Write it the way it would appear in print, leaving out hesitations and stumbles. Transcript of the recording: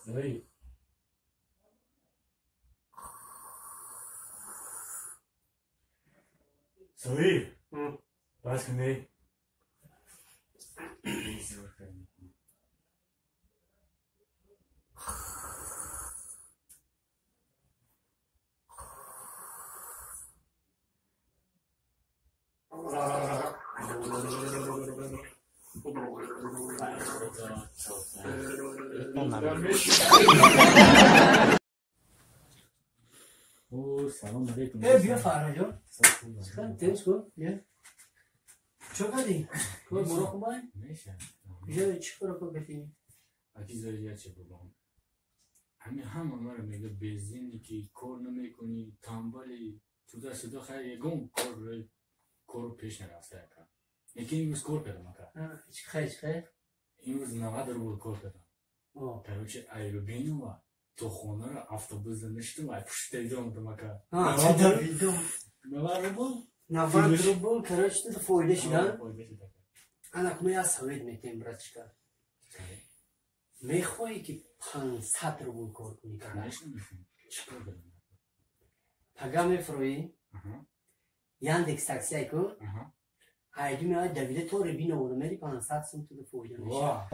صحیح صحیح بس کنی سلام علیکم. بیا فرهاد جان. تمش کن. بیا. چقدری؟ کار برو خوبه؟ میشه. بیا چی کار کنی؟ اگه چه بگم. همون رو میگه بنزینی که کار نمیکنی، تنبلی، تو دست دو خیلی گم کار پیش نرفته کار. یکی این روز کار پیدا میکنه. چی خیر؟ این روز 90 رو کار پیدا. کاروچه ایرو بینو و تو خونه رو اتوبوس نشته و پشت دیدم تو مکان. چه دیدم؟ 90 روبل کاروچه تو فایده شدن؟ انا کمی از سوید میتیم براتشکا. میخوایی که 500 روبل کار کنی کنه؟ چیکار کنم؟ پگاه میفرویی؟ یاندکس تاکسی ای کو؟ ایدی میاد دویده تو رو بینه و میری 500 سوم تو فایده میشه.